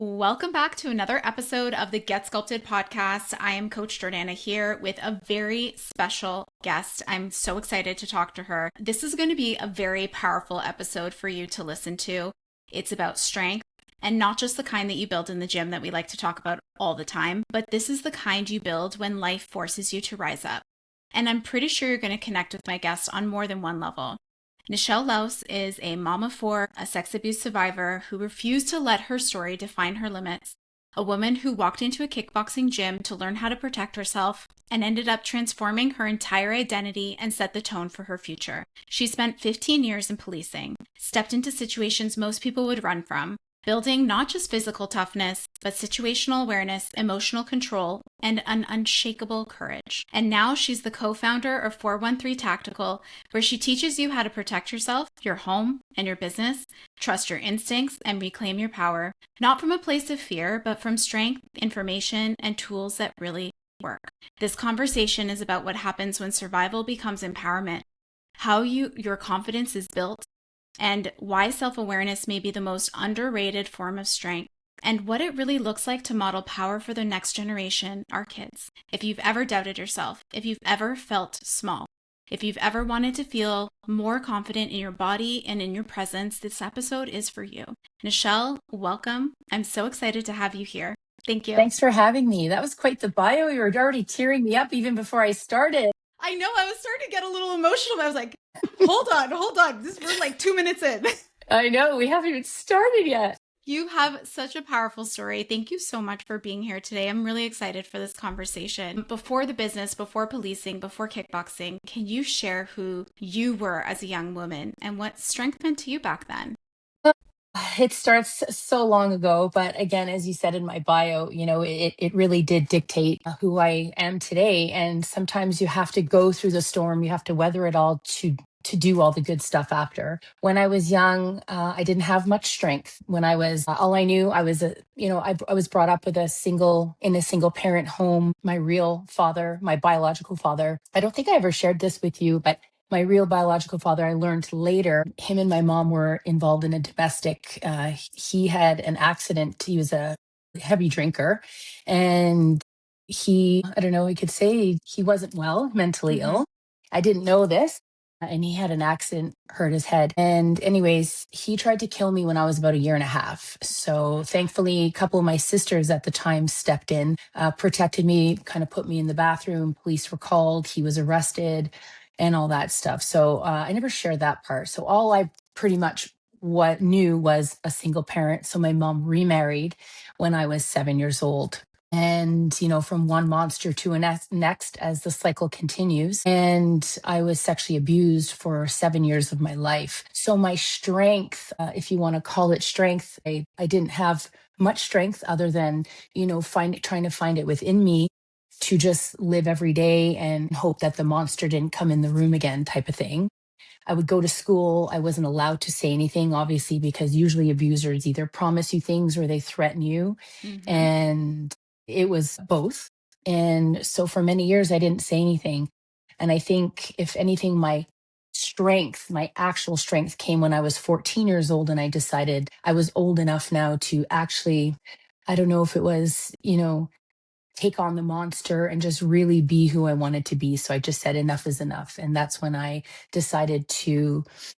Welcome back to another episode of the Get Sculpted podcast. I am Coach Jordanna here with a very special guest. I'm so excited to talk to her. This is going to be a very powerful episode for you to listen to. It's about strength, and not just the kind that you build in the gym that we like to talk about all the time, but this is the kind you build when life forces you to rise up. And I'm pretty sure you're going to connect with my guest on more than one level. Nichelle Laus is a mom of four, a sex abuse survivor who refused to let her story define her limits, a woman who walked into a kickboxing gym to learn how to protect herself and ended up transforming her entire identity and set the tone for her future. She spent 15 years in policing, stepped into situations most people would run from, building not just physical toughness, but situational awareness, emotional control, and an unshakable courage. And now she's the co-founder of 413 Tactical, where she teaches you how to protect yourself, your home, and your business, trust your instincts, and reclaim your power, not from a place of fear, but from strength, information, and tools that really work. This conversation is about what happens when survival becomes empowerment, how your confidence is built, and why self-awareness may be the most underrated form of strength, and what it really looks like to model power for the next generation, our kids. If you've ever doubted yourself, if you've ever felt small, if you've ever wanted to feel more confident in your body and in your presence, this episode is for you. Nichelle, welcome. I'm so excited to have you here. Thank you. Thanks for having me. That was quite the bio. You were already tearing me up even before I started. I know, I was starting to get a little emotional. I was like, hold on. We're like 2 minutes in. I know, we haven't even started yet. You have such a powerful story. Thank you so much for being here today. I'm really excited for this conversation. Before the business, before policing, before kickboxing, can you share who you were as a young woman and what strength meant to you back then? It starts so long ago, but again, as you said in my bio, it really did dictate who I am today. And sometimes you have to go through the storm, you have to weather it all to do all the good stuff after. When I was young, I didn't have much strength. When I was, all I knew, I was brought up with in a single parent home. My real father, my biological father, I don't think I ever shared this with you, but my real biological father, I learned later, him and my mom were involved in a domestic. He had an accident. He was a heavy drinker, and I don't know, I could say he wasn't well, mentally ill. I didn't know this. And he had an accident, hurt his head. And anyways, he tried to kill me when I was about a year and a half. So thankfully, a couple of my sisters at the time stepped in, protected me, kind of put me in the bathroom. Police were called. He was arrested and all that stuff. So I never shared that part. So all I pretty much what knew was a single parent. So my mom remarried when I was 7 years old. And, from one monster to a next as the cycle continues. And I was sexually abused for 7 years of my life. So my strength, if you want to call it strength, I didn't have much strength other than, trying to find it within me to just live every day and hope that the monster didn't come in the room again, type of thing. I would go to school. I wasn't allowed to say anything, obviously, because usually abusers either promise you things or they threaten you. And it was both. And so for many years, I didn't say anything. And I think, if anything, my actual strength came when I was 14 years old. And I decided I was old enough now to actually, I don't know if it was, take on the monster and just really be who I wanted to be. So I just said enough is enough. And that's when I decided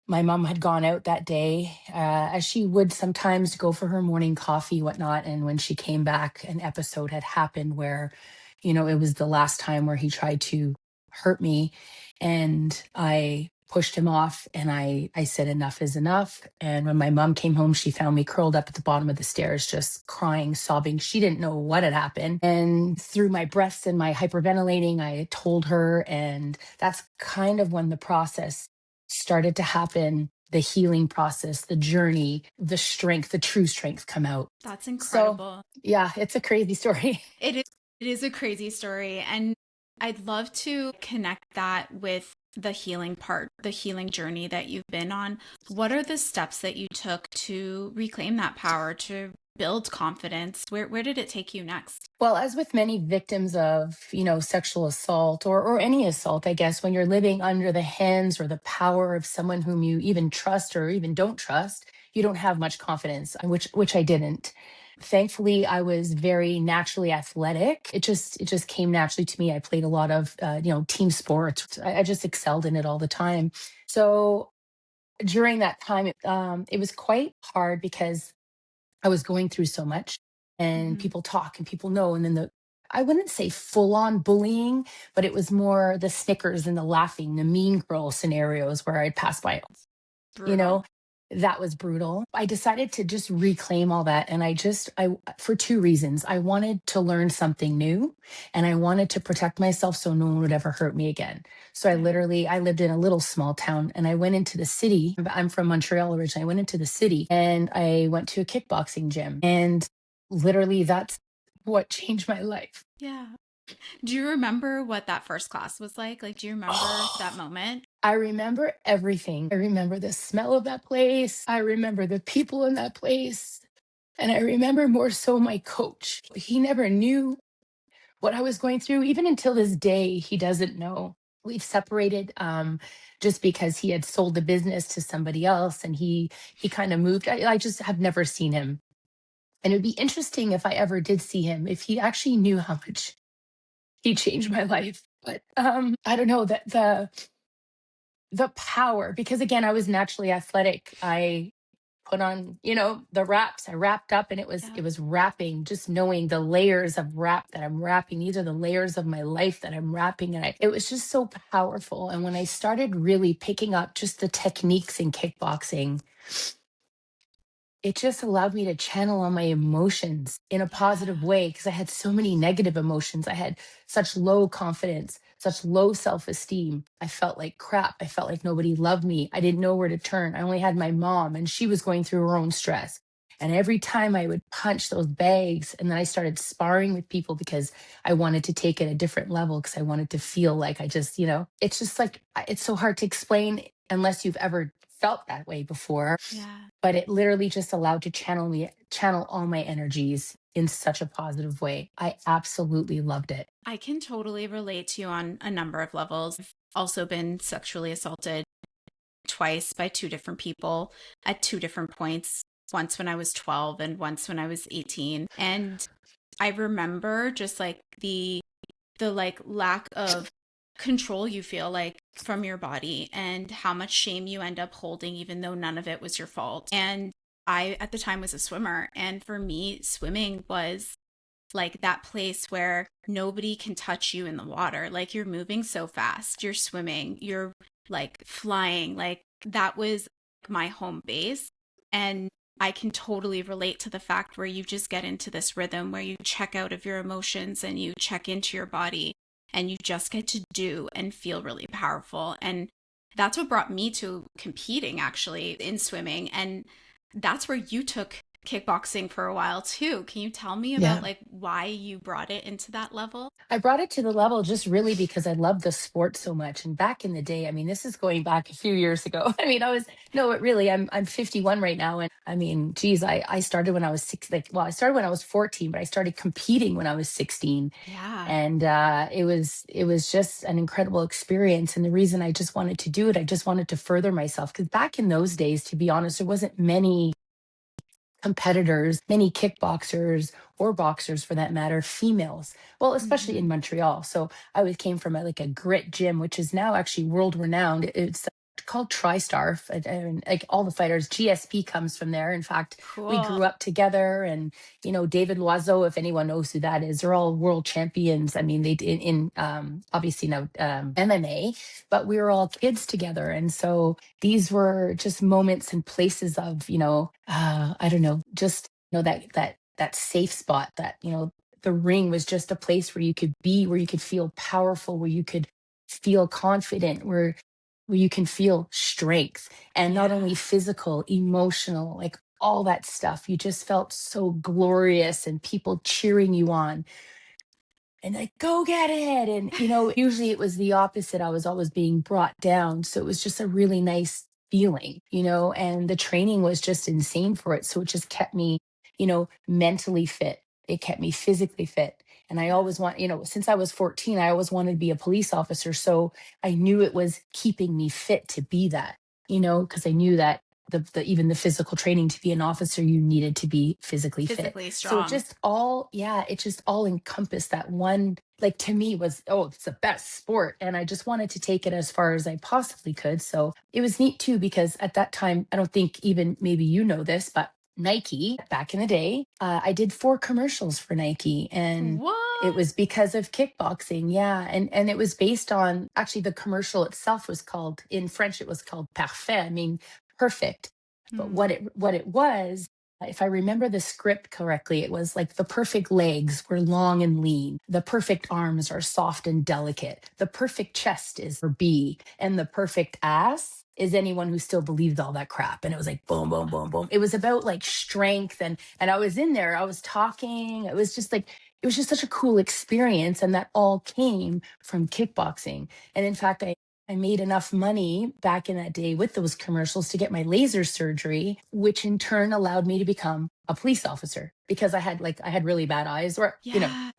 my mom had gone out that day, as she would sometimes go for her morning coffee, whatnot. And when she came back, an episode had happened where, it was the last time where he tried to hurt me. And I pushed him off and I said enough is enough. And when my mom came home, she found me curled up at the bottom of the stairs, just crying, sobbing. She didn't know what had happened. And through my breaths and my hyperventilating, I told her. And that's kind of when the process started to happen. The healing process, the journey, the strength, the true strength come out. That's incredible. So, yeah, it's a crazy story. It is a crazy story. And I'd love to connect that with the healing part, the healing journey that you've been on. What are the steps that you took to reclaim that power, to build confidence? Where did it take you next? Well, as with many victims of, sexual assault or any assault, I guess, when you're living under the hands or the power of someone whom you even trust or even don't trust, you don't have much confidence, which I didn't. Thankfully, I was very naturally athletic. It just came naturally to me. I played a lot of team sports. I just excelled in it all the time. So during that time, it was quite hard because I was going through so much, and Hmm. people talk and people know, and then I wouldn't say full on bullying, but it was more the snickers and the laughing, the mean girl scenarios where I'd pass by, you Brutal. know, that was brutal. I decided to just reclaim all that. And for two reasons. I wanted to learn something new, and I wanted to protect myself so no one would ever hurt me again. So Yeah. I lived in a little small town, and I went into the city. I'm from Montreal originally. I went into the city and I went to a kickboxing gym. And literally, that's what changed my life. Yeah. Do you remember what that first class was like? Like, do you remember that moment? I remember everything. I remember the smell of that place. I remember the people in that place. And I remember more so my coach. He never knew what I was going through. Even until this day, he doesn't know. We've separated just because he had sold the business to somebody else, and he kind of moved. I just have never seen him. And it'd be interesting if I ever did see him, if he actually knew how much he changed my life. But I don't know that the power, because again, I was naturally athletic. I put on, the wraps. I wrapped up, and it was Yeah. it was wrapping, just knowing the layers of wrap that I'm wrapping. These are the layers of my life that I'm wrapping. And it was just so powerful. And when I started really picking up just the techniques in kickboxing, it just allowed me to channel all my emotions in a positive Yeah. way, because I had so many negative emotions. I had such low confidence, such low self esteem. I felt like crap. I felt like nobody loved me. I didn't know where to turn. I only had my mom, and she was going through her own stress. And every time I would punch those bags, and then I started sparring with people because I wanted to take it a different level, because I wanted to feel like it's just like, it's so hard to explain unless you've ever felt that way before, Yeah. but it literally just allowed to channel all my energies in such a positive way. I absolutely loved it. I can totally relate to you on a number of levels. I've also been sexually assaulted twice by two different people at two different points, once when I was 12 and once when I was 18. And I remember just like the like lack of control you feel like from your body, and how much shame you end up holding even though none of it was your fault. And I at the time was a swimmer, and for me swimming was like that place where nobody can touch you in the water. Like you're moving so fast, you're swimming, you're like flying. Like that was my home base. And I can totally relate to the fact where you just get into this rhythm where you check out of your emotions and you check into your body, and you just get to do and feel really powerful. And that's what brought me to competing actually in swimming. And that's where you took kickboxing for a while too. Can you tell me about Yeah. like why you brought it into that level? I brought it to the level just really because I love the sport so much. And back in the day, I mean, this is going back a few years ago. I mean, no, it really, I'm 51 right now. And I mean, geez, I started when I was I started when I was 14, but I started competing when I was 16. Yeah. And it was just an incredible experience. And the reason I just wanted to do it, I just wanted to further myself. Because back in those days, to be honest, there wasn't many competitors, many kickboxers or boxers for that matter, females. Well, especially in Hmm. Montreal. So I came from a grit gym, which is now actually world renowned. It's called TriStar, and like all the fighters, GSP comes from there. In fact, we Cool. grew up together, and David Loiseau, if anyone knows who that is, they're all world champions. I mean, they did in obviously now MMA, but we were all kids together, and so these were just moments and places of I don't know, just that safe spot, that the ring was just a place where you could be, where you could feel powerful, where you could feel confident, where you can feel strength, and not Yeah. only physical, emotional, like all that stuff. You just felt so glorious, and people cheering you on, and like, go get it. And usually it was the opposite. I was always being brought down, so it was just a really nice feeling, and the training was just insane for it. So it just kept me mentally fit, it kept me physically fit. And I Yeah. always since I was 14, I always wanted to be a police officer, so I knew it was keeping me fit to be that, because I knew that even the physical training to be an officer, you needed to be physically fit. Physically So strong. it just all encompassed that one, like to me was, oh, it's the best sport. And I just wanted to take it as far as I possibly could. So it was neat too, because at that time, I don't think even maybe you know this, but Nike back in the day, I did 4 commercials for Nike, and it What? was because of kickboxing. Yeah. And it was based on, actually, the commercial itself was called, in French, it was called Parfait. I mean, perfect. But Hmm. what it was, if I remember the script correctly, it was like the perfect legs were long and lean. The perfect arms are soft and delicate. The perfect chest is for B, and the perfect ass is anyone who still believed all that crap. And it was like boom, boom, boom, boom. It was about like strength, and I was in there, I was talking. It was just like, it was just such a cool experience. And that all came from kickboxing. And in fact, I made enough money back in that day with those commercials to get my laser surgery, which in turn allowed me to become a police officer, because I had really bad eyes, or, Yeah.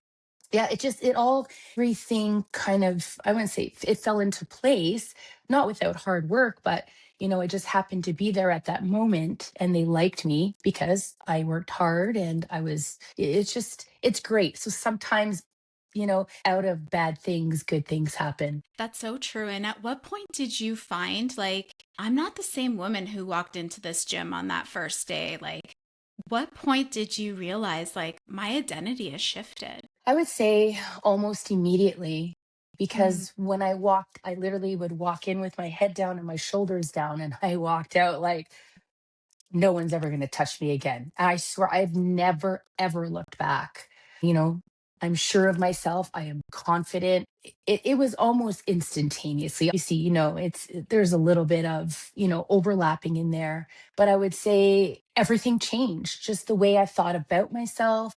yeah, it all, everything kind of, I wouldn't say it fell into place, not without hard work, but, I just happened to be there at that moment, and they liked me because I worked hard, and it's great. So sometimes, out of bad things, good things happen. That's so true. And at what point did you find, like, I'm not the same woman who walked into this gym on that first day? Like, what point did you realize, like, my identity has shifted? I would say almost immediately, Mm. because when I walked, I literally would walk in with my head down and my shoulders down, and I walked out like, no one's ever going to touch me again. And I swear I've never, ever looked back. You know, I'm sure of myself. I am confident. It was almost instantaneously. You see, there's a little bit of, overlapping in there, but I would say everything changed. Just the way I thought about myself,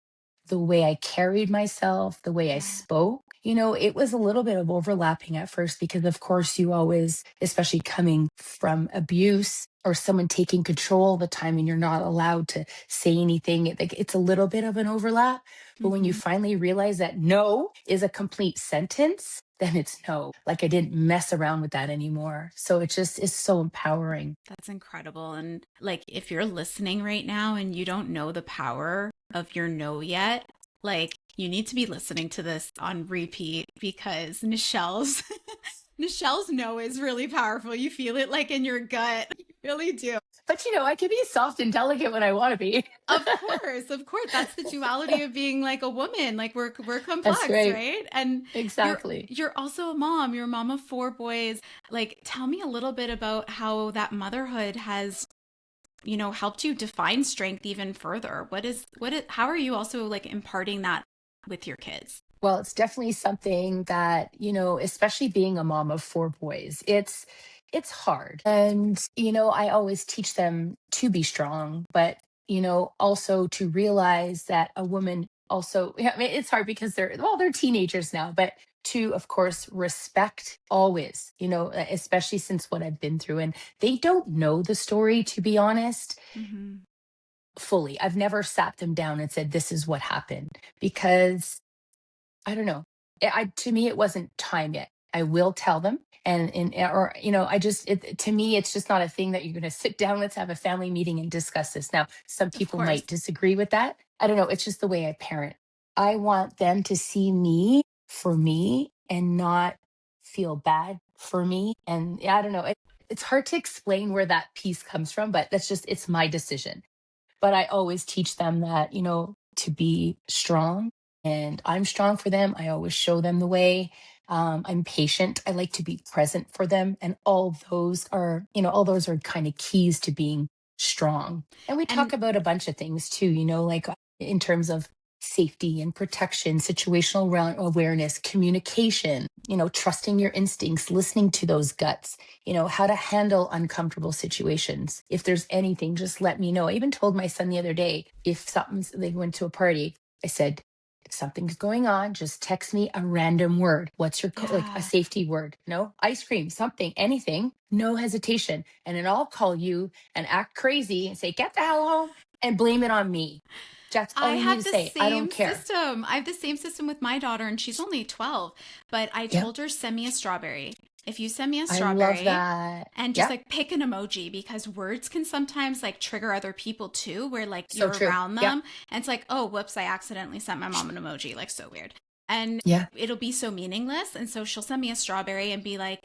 the way I carried myself, the way I Yeah. spoke. It was a little bit of overlapping at first, because, of course, you always, especially coming from abuse or someone taking control all the time, and you're not allowed to say anything, it's a little bit of an overlap. But when you Hmm. finally realize that no is a complete sentence, then it's no. Like, I didn't mess around with that anymore. So it just is so empowering. That's incredible. And like, if you're listening right now and you don't know the power of your no yet, like, you need to be listening to this on repeat, because Nichelle's no is really powerful. You feel it like in your gut. You really do. But I can be soft and delicate when I want to be. Of course, of course. That's the duality of being like a woman. Like, we're That's complex, right. right? And Exactly. you're also a mom. You're a mom of 4 boys. Like, tell me a little bit about how that motherhood has, helped you define strength even further. How are you also like imparting that with your kids? Well, it's definitely something that, especially being a mom of 4 boys, it's hard. And, I always teach them to be strong, but, also to realize that a woman also, yeah, I mean, it's hard because they're teenagers now, but to, of course, respect always, especially since what I've been through. And they don't know the story, to be honest, Mm-hmm. fully. I've never sat them down and said, this is what happened, because I don't know. To me, it wasn't time yet. I will tell them, or I just, to me, it's just not a thing that you're going to sit down. Let's have a family meeting and discuss this. Now, some Of people course. might disagree with that. I don't know. It's just the way I parent. I want them to see me for me, and not feel bad for me. And yeah, I don't know. It's hard to explain where that piece comes from, but it's my decision. But I always teach them that, to be strong, and I'm strong for them. I always show them the way. I'm patient. I like to be present for them. And all those are kind of keys to being strong. And we talk And about a bunch of things too, like in terms of safety and protection, situational awareness, communication, trusting your instincts, listening to those guts, how to handle uncomfortable situations. If there's anything, just let me know. I even told my son the other day, if they went to a party, I said, if something's going on, just text me a random word. What's your like a yeah, safety word? No, ice cream, something, anything, no hesitation. And then I'll call you and act crazy and say, get the hell home, and blame it on me. That's all I you need to have the say. I don't same care. system. I have the same system with my daughter, and she's only 12. But I Yep. told her, send me a strawberry. If you send me a I love strawberry that. and just Yeah, like pick an emoji, because words can sometimes like trigger other people too, where like so you're true. around Yeah, them and it's like, oh, whoops, I accidentally sent my mom an emoji. Like, so weird. And yeah, it'll be so meaningless. And so she'll send me a strawberry and be like,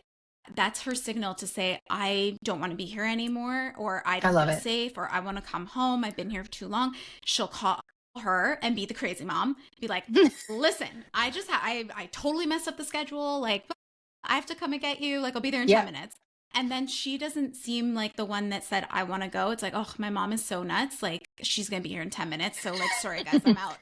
that's her signal to say, I don't want to be here anymore, or I I don't love feel it. safe, or I want to come home. I've been here for too long. She'll call her and be the crazy mom, be like, listen, I totally messed up the schedule. Like, I have to come and get you. Like, I'll be there in 10 Yeah. minutes. And then she doesn't seem like the one that said, I want to go. It's like, oh, my mom is so nuts. Like, she's going to be here in 10 minutes. So, like, sorry, guys, I'm out.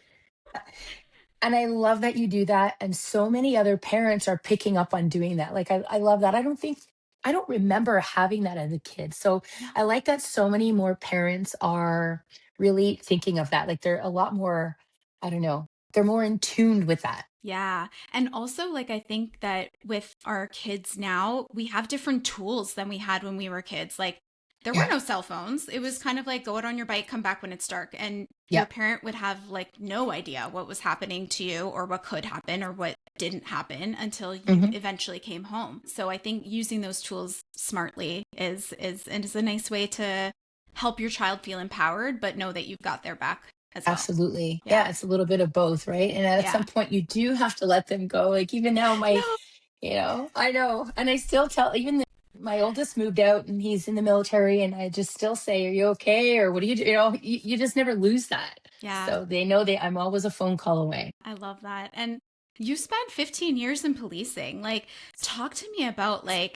And I love that you do that. And so many other parents are picking up on doing that. Like, I love that. I don't remember having that as a kid. So I No. like that so many more parents are really thinking of that. Like, they're a lot more, I don't know, they're more in tuned with that. Yeah. And also, like, I think that with our kids now, we have different tools than we had when we were kids. Like, there were Yeah. no cell phones. It was kind of like go out on your bike, come back when it's dark. And your Yeah. parent would have like no idea what was happening to you or what could happen or what didn't happen until you Hmm. eventually came home. So I think using those tools smartly is a nice way to help your child feel empowered, but know that you've got their back as well. Absolutely. Yeah. Yeah. It's a little bit of both, right? And at some Yeah. point, you do have to let them go. Like, even now, No. I know. And I still tell, even my oldest moved out and he's in the military, and I just still say, "Are you okay?" Or, "What do you do?" You just never lose that. Yeah. So they know I'm always a phone call away. I love that. And you spent 15 years in policing. Like, talk to me about like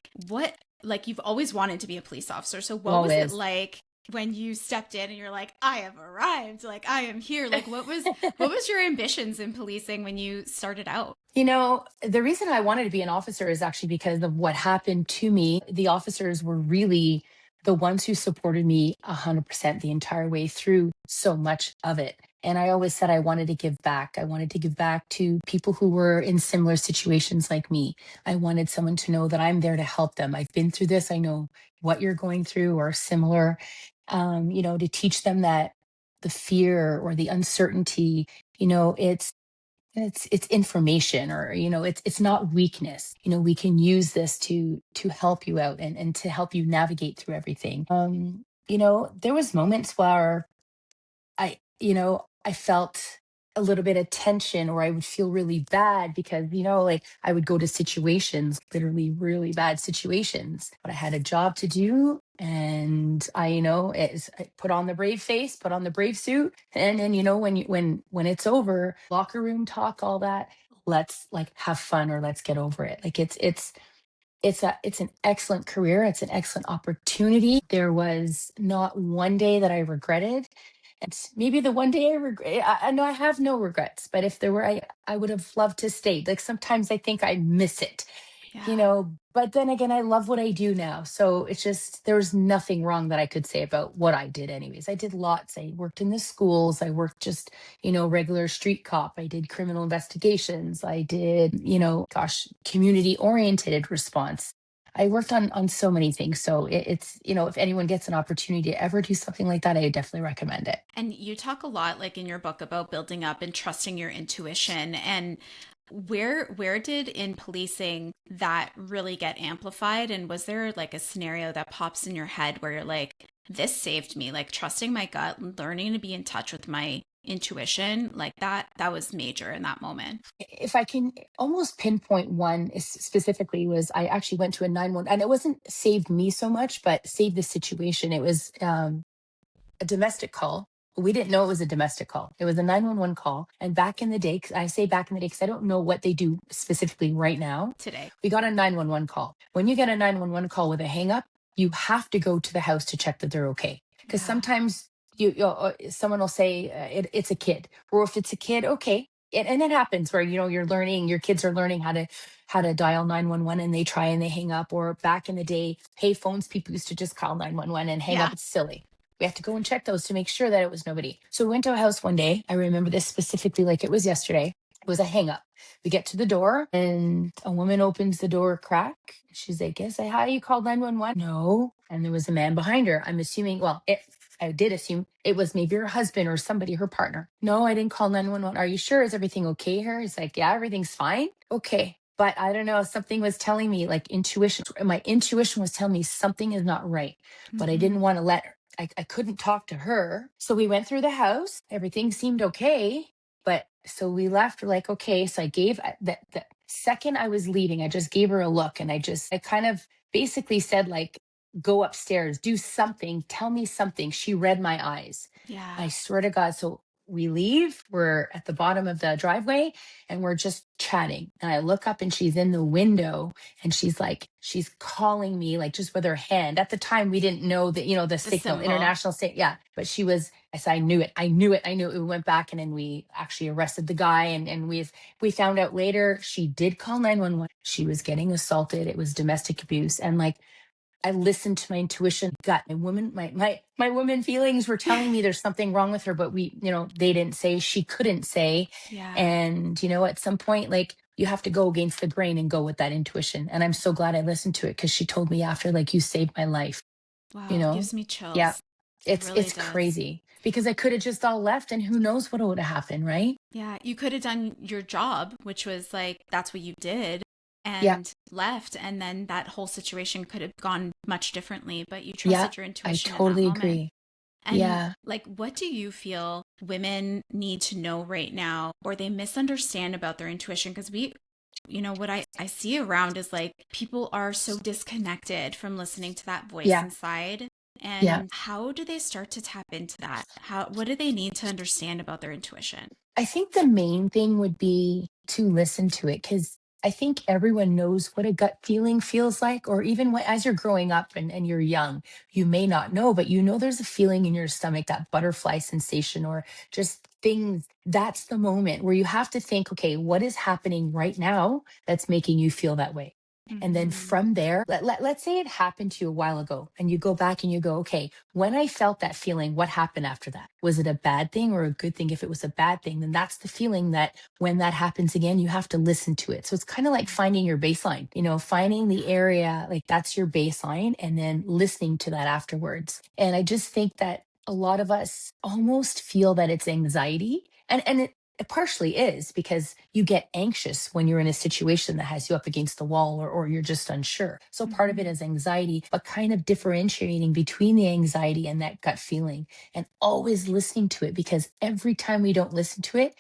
you've always wanted to be a police officer. So what was it Always. like when you stepped in and you're like, I have arrived, like I am here? Like what was your ambitions in policing when you started out? The reason I wanted to be an officer is actually because of what happened to me. The officers were really the ones who supported me 100% the entire way through so much of it. And I always said I wanted to give back. I wanted to give back to people who were in similar situations like me. I wanted someone to know that I'm there to help them. I've been through this. I know what you're going through or similar. To teach them that the fear or the uncertainty, it's information, or it's not weakness. We can use this to help you out, and to help you navigate through everything. There was moments where I felt a little bit of tension, or I would feel really bad because, like, I would go to situations, literally really bad situations, but I had a job to do. And I put on the brave face, put on the brave suit. And then, when it's over, locker room talk, all that, let's like have fun, or let's get over it. Like, it's an excellent career. It's an excellent opportunity. There was not one day that I regretted. And maybe the one day I regret, I know I have no regrets, but if there were, I would have loved to stay. Like, sometimes I think I miss it, Yeah. but then again, I love what I do now. So it's just, there was nothing wrong that I could say about what I did anyways. I did lots. I worked in the schools. I worked just, regular street cop. I did criminal investigations. I did, gosh, community oriented response. I worked on so many things. So it's, if anyone gets an opportunity to ever do something like that, I definitely recommend it. And you talk a lot like in your book about building up and trusting your intuition. And where did in policing that really get amplified? And was there like a scenario that pops in your head where you're like, this saved me, like trusting my gut, learning to be in touch with my intuition, like that was major in that moment. If I can almost pinpoint one specifically, was I actually went to a 911, and it wasn't saved me so much, but saved the situation. It was a domestic call. We didn't know it was a domestic call. It was a 911 call. And back in the day, 'cause I say back in the day because I don't know what they do specifically right now, Today. we got a 911 call. When you get a 911 call with a hang up, you have to go to the house to check that they're okay. Because Yeah. sometimes someone will say it's a kid, or if it's a kid, okay. And it happens where you're learning, your kids are learning how to dial 911, and they try and they hang up. Or back in the day, pay phones, people used to just call 911 and hang up. Yeah. It's silly. We have to go and check those to make sure that it was nobody. So we went to a house one day. I remember this specifically like it was yesterday. It was a hang up. We get to the door, and a woman opens the door a crack. She's like, "Yes, hi, you called 911?" No. And there was a man behind her. I'm assuming, well, I did assume it was maybe her husband or somebody, her partner. "No, I didn't call 911. Are you sure? Is everything okay here?" He's like, "Yeah, everything's fine." "Okay. but I don't know, something was telling me, like intuition, my intuition was telling me something is not right, but I didn't Hmm. want to let her. I couldn't talk to her. So we went through the house. Everything seemed okay. But so we left, we're like, okay. So I gave the second I was leaving, I just gave her a look and I kind of basically said, like, go upstairs, do something, tell me something. She read my eyes. I Yeah. swear to God. So we leave, we're at the bottom of the driveway and we're just chatting. And I look up and she's in the window and she's like, she's calling me, like just with her hand. At the time, we didn't know that, the The signal, symbol. international signal. Yeah. But she was, I said, I knew it. I knew it. I knew it. We went back and then we actually arrested the guy. And we found out later she did call 911. She was getting assaulted. It was domestic abuse. And like, I listened to my intuition, gut, my woman feelings were telling me there's something wrong with her, but they didn't say, she couldn't say. Yeah. And, at some point, like you have to go against the grain and go with that intuition. And I'm so glad I listened to it because she told me after, like, you saved my life, you Wow. know? Gives me Yeah. chills. It really It's does. crazy because I could have just all left and who knows what would have happened, right? Yeah. You could have done your job, which was like, that's what you did, Yeah. and left. And then that whole situation could have gone much differently, but you Yeah. trusted your I intuition in that totally moment. agree. And Yeah. like, what do you feel women need to know right now, or they misunderstand about their intuition? Because what I see around is like people are so disconnected from listening to that voice Yeah. inside. Yeah. And how do they start to tap into that? What do they need to understand about their intuition? I think the main thing would be to listen to it because I think everyone knows what a gut feeling feels like, or even as you're growing up and you're young, you may not know, but there's a feeling in your stomach, that butterfly sensation, or just things. That's the moment where you have to think, okay, what is happening right now that's making you feel that way? And then Mm-hmm. from there, let's say it happened to you a while ago, and you go back and you go, okay, when I felt that feeling, what happened after that? Was it a bad thing or a good thing? If it was a bad thing, then that's the feeling that when that happens again, you have to listen to it. So it's kind of like finding your baseline, finding the area, like that's your baseline, and then listening to that afterwards. And I just think that a lot of us almost feel that it's anxiety. And it partially is because you get anxious when you're in a situation that has you up against the wall, or you're just unsure. So part of it Mm-hmm. is anxiety, but kind of differentiating between the anxiety and that gut feeling and always listening to it, because every time we don't listen to it,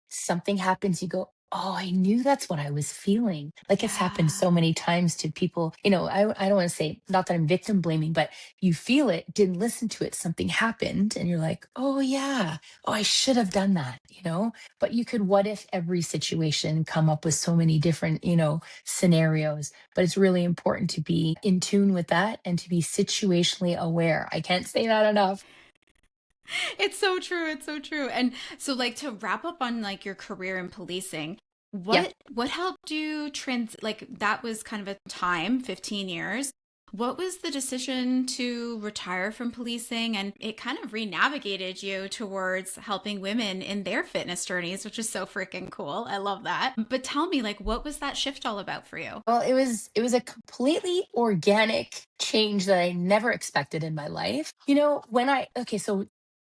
something happens, you go, oh, I knew that's what I was feeling. Like it's happened Yeah. so many times to people. I don't want to say, not that I'm victim blaming, but you feel it, didn't listen to it, something happened, and you're like, oh, yeah, oh, I should have done that. But you could, what if every situation, come up with so many different, scenarios. But it's really important to be in tune with that and to be situationally aware. I can't say that enough. It's so true. It's so true. And so like to wrap up on like your career in policing, Yeah. what helped you like that was kind of a time, 15 years. What was the decision to retire from policing? And it kind of re-navigated you towards helping women in their fitness journeys, which is so freaking cool. I love that. But tell me, like, what was that shift all about for you? Well, it was a completely organic change that I never expected in my life. When I okay, so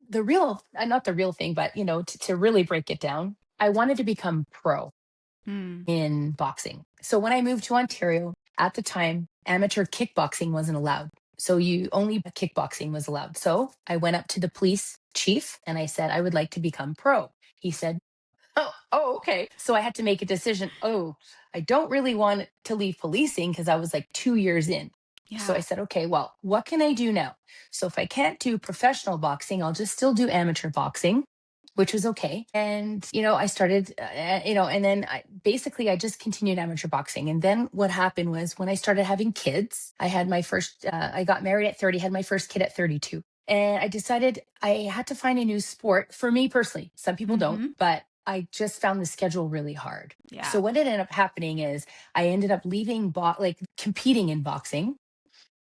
the real not the real thing, but to really break it down, I wanted to become pro Hmm. in boxing. So when I moved to Ontario, at the time, amateur kickboxing wasn't allowed. So you only kickboxing was allowed. So I went up to the police chief and I said I would like to become pro. He said, oh, okay. So I had to make a decision. Oh, I don't really want to leave policing because I was like 2 years in. So I Yeah. said, okay, well, what can I do now? So if I can't do professional boxing, I'll just still do amateur boxing, which was okay. And, I started, and then basically I just continued amateur boxing. And then what happened was when I started having kids, I got married at 30, had my first kid at 32. And I decided I had to find a new sport for me personally. Some people don't, Mm-hmm. but I just found the schedule really hard. Yeah. So what ended up happening is I ended up leaving, like competing in boxing,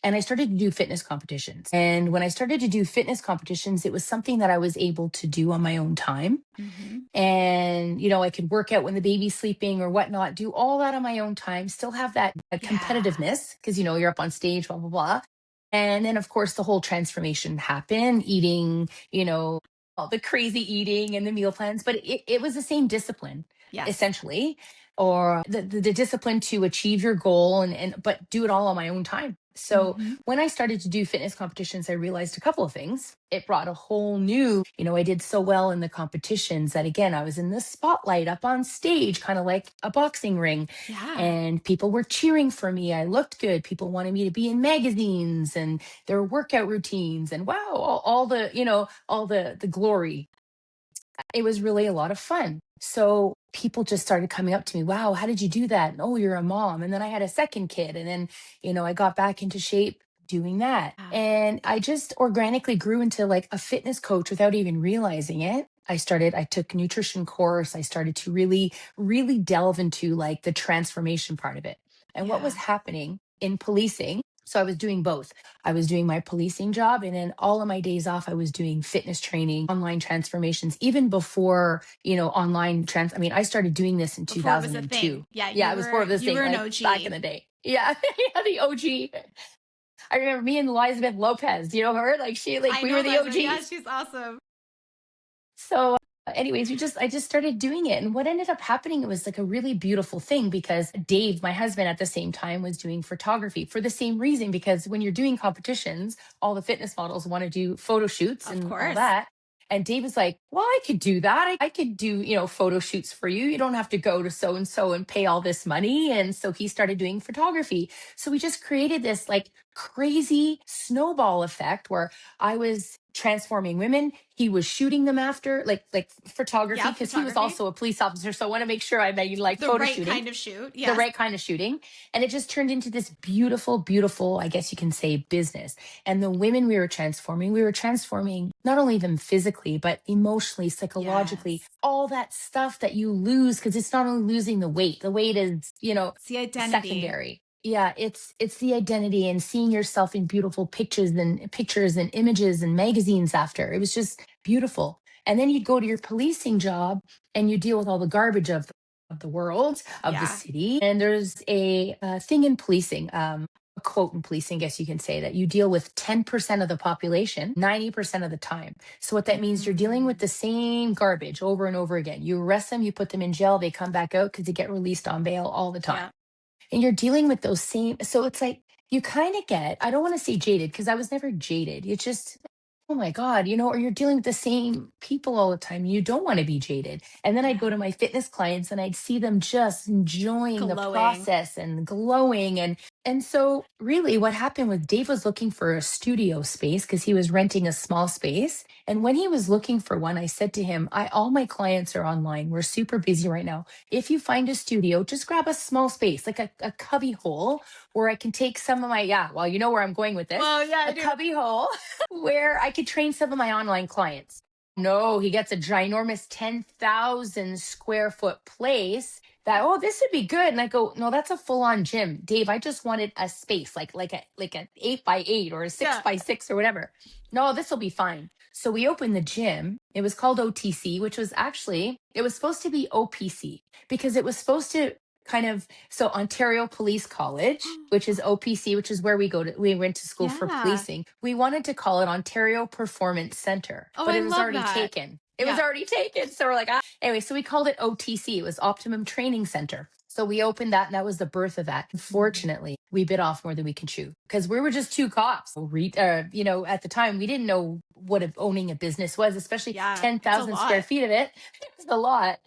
and I started to do fitness competitions. And when I started to do fitness competitions, it was something that I was able to do on my own time. Mm-hmm. And, I could work out when the baby's sleeping or whatnot, do all that on my own time, still have that Yeah. competitiveness because, you're up on stage, blah, blah, blah. And then, of course, the whole transformation happened, eating, all the crazy eating and the meal plans, but it was the same discipline, Yes. essentially. or the discipline to achieve your goal, and but do it all on my own time. So Hmm. when I started to do fitness competitions, I realized a couple of things. It brought a whole new, I did so well in the competitions that again, I was in the spotlight up on stage, kind of like a boxing ring, Yeah. and people were cheering for me. I looked good. People wanted me to be in magazines and their workout routines, and wow, all the, all the glory. It was really a lot of fun. So people just started coming up to me, wow, how did you do that? And, oh, you're a mom. And then I had a second kid. And then, I got back into shape doing that. Yeah. And I just organically grew into like a fitness coach without even realizing it. I took nutrition course. I started to really, really delve into like the transformation part of it and what was Yeah. happening in policing. So I was doing both. I was doing my policing job, and then all of my days off, I was doing fitness training, online transformations, even before, I mean, I started doing this in Before it was a thing. 2002. Yeah, Yeah, it was more of this you thing, were an like back in OG. the day. Yeah, yeah, the OG. I remember me and Elizabeth Lopez, you know her? Like I we were know the Liza. Yeah, OGs. she's awesome. So, anyways, I just started doing it. And what ended up happening, it was like a really beautiful thing because Dave, my husband at the same time, was doing photography for the same reason. Because when you're doing competitions, all the fitness models want to do photo shoots Of and all course. that. And Dave was like, well, I could do that. I could do, photo shoots for you. You don't have to go to so and so and pay all this money. And so he started doing photography. So we just created this like crazy snowball effect where I was transforming women. He was shooting them after, like photography, Yeah, because he was photography. also a police officer. So I want to make sure I made like The photo right shooting, kind of shoot. the Yes. right kind of shooting. And it just turned into this beautiful, beautiful, I guess you can say, business. And the women we were transforming not only them physically, but emotionally, psychologically, Yes. all that stuff that you lose, because it's not only losing the weight is, It's the identity. secondary. Yeah, it's the identity and seeing yourself in beautiful pictures and images and magazines after. It was just beautiful. And then you'd go to your policing job and you deal with all the garbage of the world, of the Yeah. city. And there's a thing in policing, a quote in policing, I guess you can say, that you deal with 10% of the population 90% of the time. So what that means, you're dealing with Mm, the same garbage over and over again. You arrest them, you put them in jail, they come back out because they get released on bail all the time, yeah. and you're dealing with those same, so it's like you kind of get, I don't want to say jaded because I was never jaded. It's just, oh my god, or you're dealing with the same people all the time. You don't want to be jaded. And then I'd go to Yeah. my fitness clients and I'd see them just enjoying the Glowing. process and glowing. And so really what happened was Dave was looking for a studio space because he was renting a small space. And when he was looking for one, I said to him, I all my clients are online, we're super busy right now. If you find a studio, just grab a small space, like a cubby hole where I can take some of my, yeah, well, you know where I'm going with this, Well, yeah, I a do. cubby hole where I could train some of my online clients. No, he gets a ginormous 10,000 square foot place that, oh, this would be good. And I go, no, that's a full on gym. Dave, I just wanted a space, like an 8 by 8 or a six Yeah. by six or whatever. No, this will be fine. So we opened the gym. It was called OTC, which was actually, it was supposed to be OPC because it was supposed to kind of, so Ontario Police College, which is OPC, which is where we went to school for Yeah. policing. We wanted to call it Ontario Performance Center, Oh, but I it was love already that. taken. It was Yeah. already taken. So we're like, ah. Anyway, so we called it OTC. It was Optimum Training Center. So we opened that, and that was the birth of that. Mhm. Unfortunately, we bit off more than we can chew because we were just two cops. At the time, we didn't know what owning a business was, especially Yeah. It's a 10,000 square lot. feet of it. It's a lot.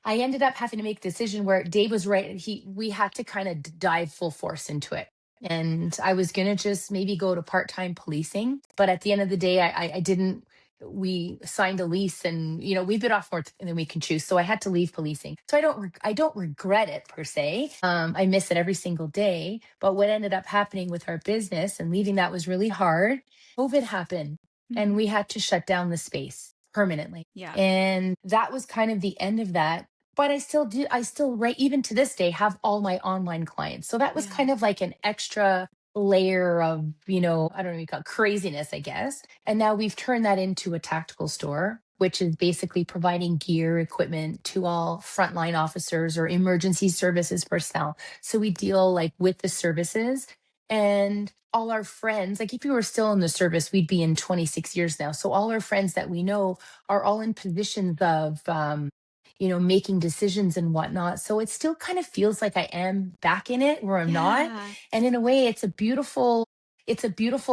I ended up having to make a decision where Dave was right. We had to kind of dive full force into it. And I was gonna just maybe go to part-time policing. But at the end of the day, I didn't. We signed a lease, and we bit off more than we can chew. So I had to leave policing. So I don't regret it per se. I miss it every single day. But what ended up happening with our business and leaving that was really hard. COVID happened, and Mhm. we had to shut down the space permanently. Yeah. And that was kind of the end of that. But I still, right, even to this day, have all my online clients. So that was Yeah. kind of like an extra layer of, I don't know what you call it, craziness, I guess. And now we've turned that into a tactical store, which is basically providing gear, equipment to all frontline officers or emergency services personnel. So we deal like with the services and all our friends. Like if you were still in the service, we'd be in 26 years now. So all our friends that we know are all in positions of making decisions and whatnot. So it still kind of feels like I am back in it where I'm not. Yeah. And in a way, it's a beautiful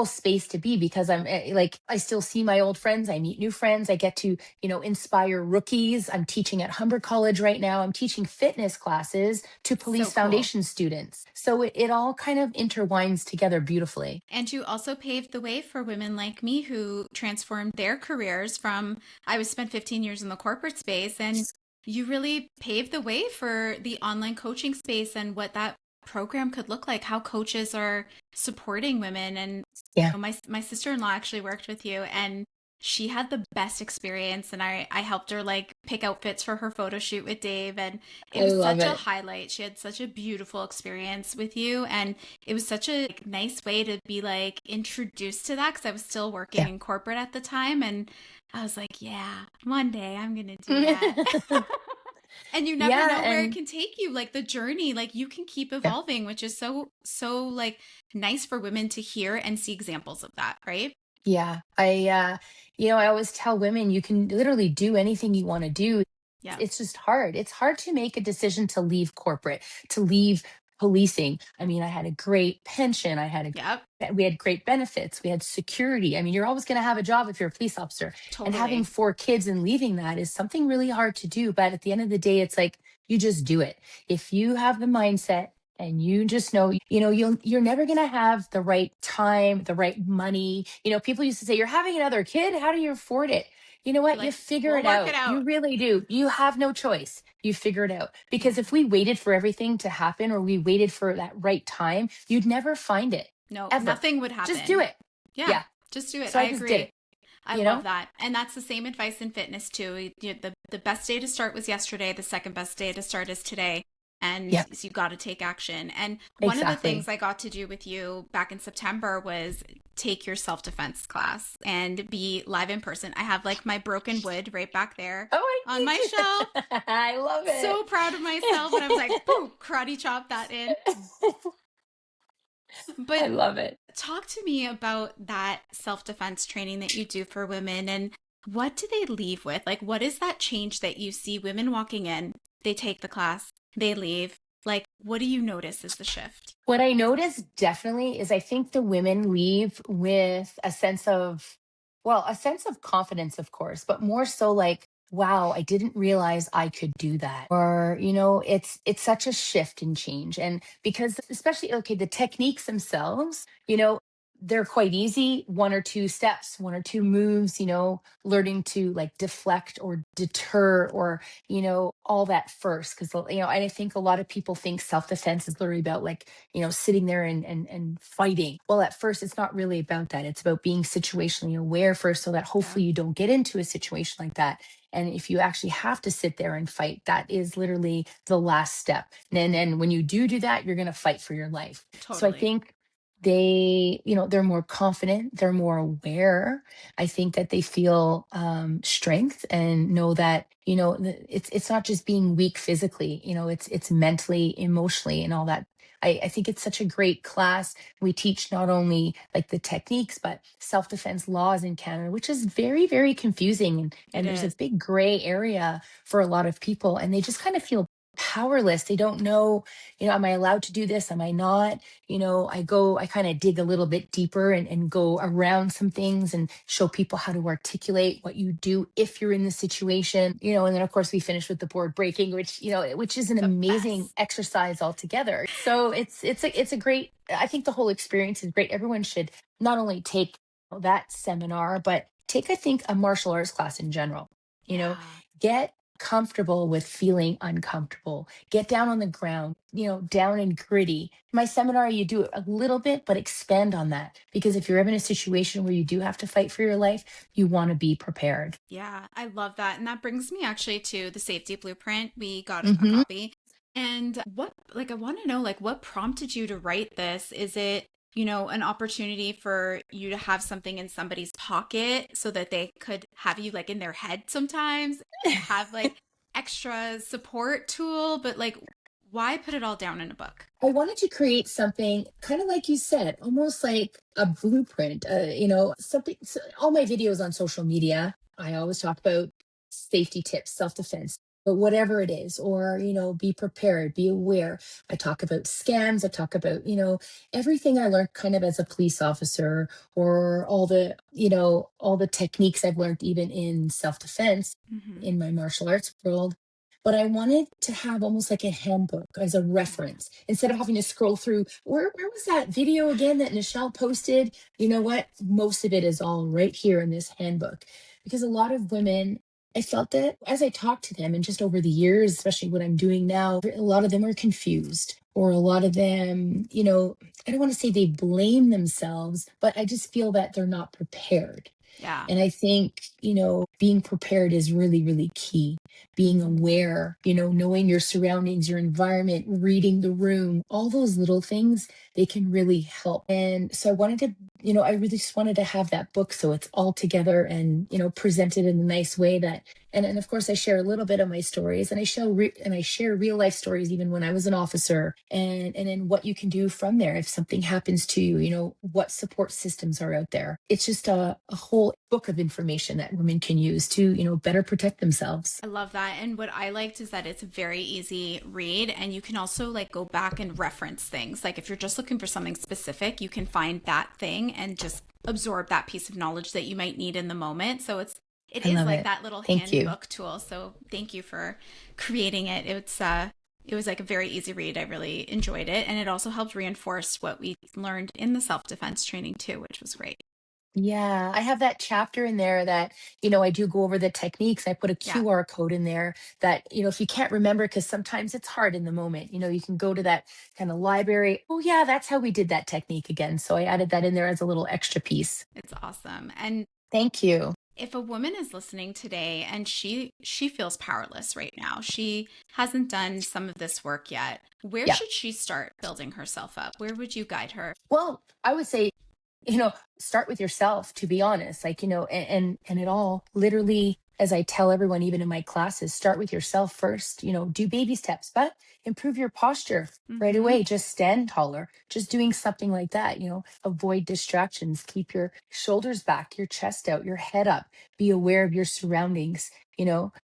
space to be because like I still see my old friends, I meet new friends, I get to, inspire rookies. I'm teaching at Humber College right now. I'm teaching fitness classes to So police cool. foundation students. So it all kind of intertwines together beautifully. And you also paved the way for women like me who transformed their careers from, I was spent 15 years in the corporate space, and you really paved the way for the online coaching space and what that program could look like, how coaches are supporting women. And Yeah, my sister-in-law actually worked with you, and she had the best experience, and I helped her like pick outfits for her photo shoot with Dave, and it I was love such a it. highlight. She had such a beautiful experience with you, and it was such a like, nice way to be like introduced to that because I was still working Yeah. in corporate at the time, and I was like, yeah, one day I'm gonna do that. And you never Yeah, know where it and can take you, like the journey, like you can keep yeah. evolving, which is so like nice for women to hear and see examples of that, right? Yeah, I always tell women you can literally do anything you want to do. Yeah. It's just hard. It's hard to make a decision to leave corporate, to leave policing. I mean, I had a great pension. Yep. We had great benefits. We had security. I mean, you're always going to have a job if you're a police officer. And having Totally. 4 kids and leaving that is something really hard to do. But at the end of the day, it's like you just do it. If you have the mindset and you just know, you're never going to have the right time, the right money. People used to say, you're having another kid, how do you afford it? You know You're what? You like, figure we'll it work it out. You out. really do. You have no choice. You figure it out. Yeah. Because if we waited for everything to happen or we waited for that right time, you'd never find it No, ever. nothing would Just do happen. it. Yeah. Yeah. Just do it. So I I just did agree. it, I you love know? that. And that's the same advice in fitness too. The best day to start was yesterday. The second best day to start is today. And Yeah, so you got to take action. And one of the things exactly. I got to do with you back in September was take your self defense class and be live in person. I have like my broken wood right back there Oh, I on my need shelf. to. I love So proud of myself. And I was like, it. boom, karate chop that in. I But love it. talk to me about that self defense training that you do for women, and what do they leave with? Like, what is that change that you see women walking in? They take the class, they leave. Like, what do you notice is the shift? What I notice definitely is I think the women leave with a sense of confidence, of course, but more so like, wow, I didn't realize I could do that. Or, it's such a shift and change. And because especially, okay, the techniques themselves, they're quite easy. One or two steps, one or two moves, learning to like deflect or deter or all that first. Because, I think a lot of people think self defense is literally about like, sitting there and fighting. Well, at first, it's not really about that. It's about being situationally aware first so that Yeah, hopefully you don't get into a situation like that. And if you actually have to sit there and fight, that is literally the last step. And then when you do that, you're going to fight for your life. So I totally. think they're more confident, they're more aware. I think that they feel strength and know that it's not just being weak physically, it's mentally, emotionally, and all that. I think it's such a great class. We teach not only like the techniques but self-defense laws in Canada, which is very, very confusing, and It there's a is. big gray area for a lot of people, and they just kind of feel powerless. They don't know, am I allowed to do this, am I not? I kind of dig a little bit deeper and go around some things and show people how to articulate what you do if you're in the situation, and then of course we finish with the board breaking, which is an The amazing best. exercise altogether. So it's a great, I think the whole experience is great. Everyone should not only take that seminar, but take, I think, a martial arts class in general. You know, Yeah. get comfortable with feeling uncomfortable. Get down on the ground, down and gritty. My seminar, you do it a little bit, but expand on that. Because if you're ever in a situation where you do have to fight for your life, you want to be prepared. Yeah, I love that. And that brings me actually to the safety blueprint. We got a Hmm. copy. And like, I want to know, like, what prompted you to write this? Is it, an opportunity for you to have something in somebody's pocket so that they could have you like in their head sometimes, have like extra support tool, but like, why put it all down in a book? I wanted to create something kind of like you said, almost like a blueprint, something. So all my videos on social media, I always talk about safety tips, self defense. but whatever it is, or, be prepared, be aware. I talk about scams. I talk about, everything I learned kind of as a police officer, or all the techniques I've learned even in self-defense Mm-hmm. in my martial arts world. But I wanted to have almost like a handbook as a reference instead of having to scroll through where was that video again that Nichelle posted? You know what? Most of it is all right here in this handbook. Because a lot of women, I felt that as I talked to them and just over the years, especially what I'm doing now, a lot of them are confused, or a lot of them, I don't want to say they blame themselves, but I just feel that they're not prepared. Yeah. And I think, being prepared is really, really key. Being Mm-hmm. aware, knowing your surroundings, your environment, reading the room, all those little things, they can really help. And so I wanted to, I really just wanted to have that book so it's all together and, presented in a nice way that, and of course I share a little bit of my stories, and I share real life stories even when I was an officer, and then what you can do from there if something happens to you, what support systems are out there. It's just a whole book of information that women can use to, better protect themselves. I love that. And what I liked is that it's a very easy read, and you can also like go back and reference things. Like if you're just looking for something specific, you can find that thing and just absorb that piece of knowledge that you might need in the moment. So it I is love like it. that little Thank you. handbook tool. So thank you for creating it. It was like a very easy read. I really enjoyed it. And it also helped reinforce what we learned in the self-defense training too, which was great. Yeah, I have that chapter in there that, I do go over the techniques. I put a Yeah. QR code in there that, if you can't remember, because sometimes it's hard in the moment, you can go to that kind of library. Oh, yeah, that's how we did that technique again. So I added that in there as a little extra piece. It's awesome. And Thank you. if a woman is listening today and she feels powerless right now, she hasn't done some of this work yet, where Yeah. should she start building herself up? Where would you guide her? Well, I would say, start with yourself, to be honest. Like, and it all literally, as I tell everyone, even in my classes, start with yourself first. Do baby steps, but improve your posture right Mm-hmm. away. Just stand taller, just doing something like that. Avoid distractions, keep your shoulders back, your chest out, your head up, be aware of your surroundings.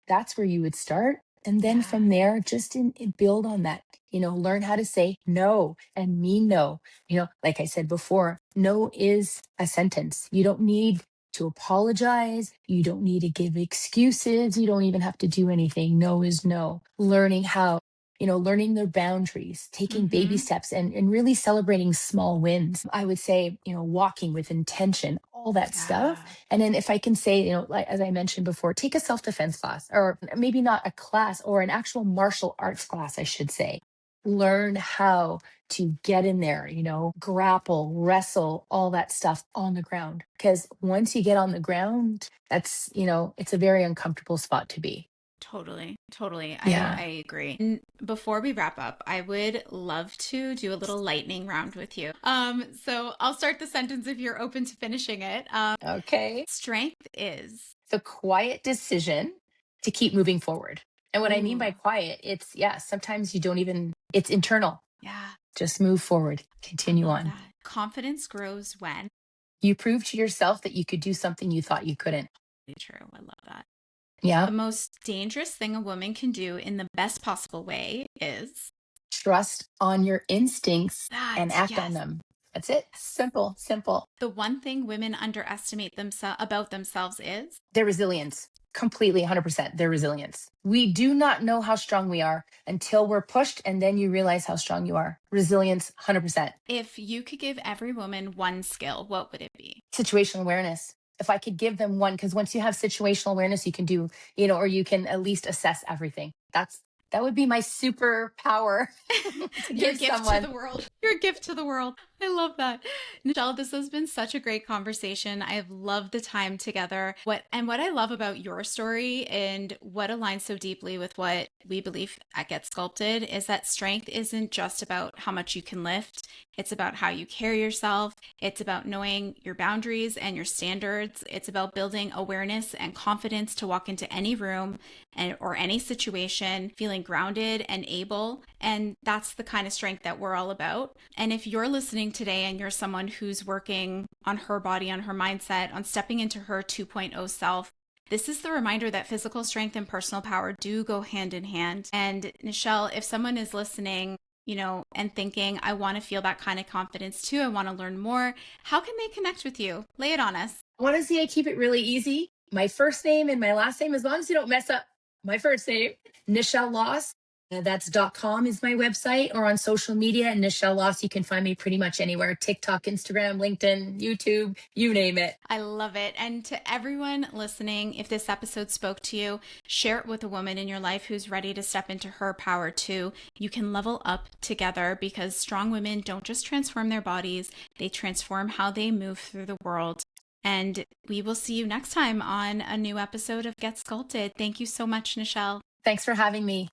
That's where you would start. And then Yeah, from there, just build on that. Learn how to say no and mean no. Like I said before, no is a sentence. You don't need to apologize. You don't need to give excuses. You don't even have to do anything. No is no. Learning how, learning their boundaries, taking baby mm-hmm. steps, and really celebrating small wins. I would say, walking with intention, all that stuff. Yeah, And then if I can say, like as I mentioned before, take a self-defense class, or maybe not a class, or an actual martial arts class, I should say. Learn how to get in there, grapple, wrestle, all that stuff on the ground. Because once you get on the ground, that's, it's a very uncomfortable spot to be. totally, totally. Yeah. I agree. And before we wrap up, I would love to do a little lightning round with you. So I'll start the sentence if you're open to finishing it. Okay. Strength is. The quiet decision to keep moving forward. And what I mean Ooh, by quiet, it's, yeah, sometimes you don't even, it's internal. yeah, Just move forward, I continue love on. that. Confidence grows when. You prove to yourself that you could do something you thought you couldn't. True. I love that. Yeah. The most dangerous thing a woman can do in the best possible way is Trust on your instincts and that. act on Yes. them. That's it. Yes. Simple, simple. The one thing women underestimate themselves about themselves is Their resilience, completely 100%, their resilience. We do not know how strong we are until we're pushed, and then you realize how strong you are. Resilience, 100%. if you could give every woman one skill, what would it be? Situational awareness. If I could give them one, because once you have situational awareness, you can do, or you can at least assess everything. That would be my superpower to Your give gift to someone. the world. Your gift to the world. I love that. Nichelle, this has been such a great conversation. I have loved the time together. What I love about your story and what aligns so deeply with what we believe at Get Sculpted is that strength isn't just about how much you can lift. It's about how you carry yourself. It's about knowing your boundaries and your standards. It's about building awareness and confidence to walk into any room or any situation, feeling grounded and able. And that's the kind of strength that we're all about. And if you're listening today and you're someone who's working on her body, on her mindset, on stepping into her 2.0 self, This is the reminder that physical strength and personal power do go hand in hand. And Nichelle, if someone is listening, and thinking, I want to feel that kind of confidence too, I want to learn more, how can they connect with you? Lay it on us. Honestly, I keep it really easy. My first name and my last name, as long as you don't mess up my first name, Nichelle Laus. That's .com is my website, or on social media, Nichelle Laus. You can find me pretty much anywhere: TikTok, Instagram, LinkedIn, YouTube, you name it. I love it. And to everyone listening, if this episode spoke to you, share it with a woman in your life who's ready to step into her power too. You can level up together, because strong women don't just transform their bodies, they transform how they move through the world. And we will see you next time on a new episode of Get Sculpted. Thank you so much, Nichelle. Thanks for having me.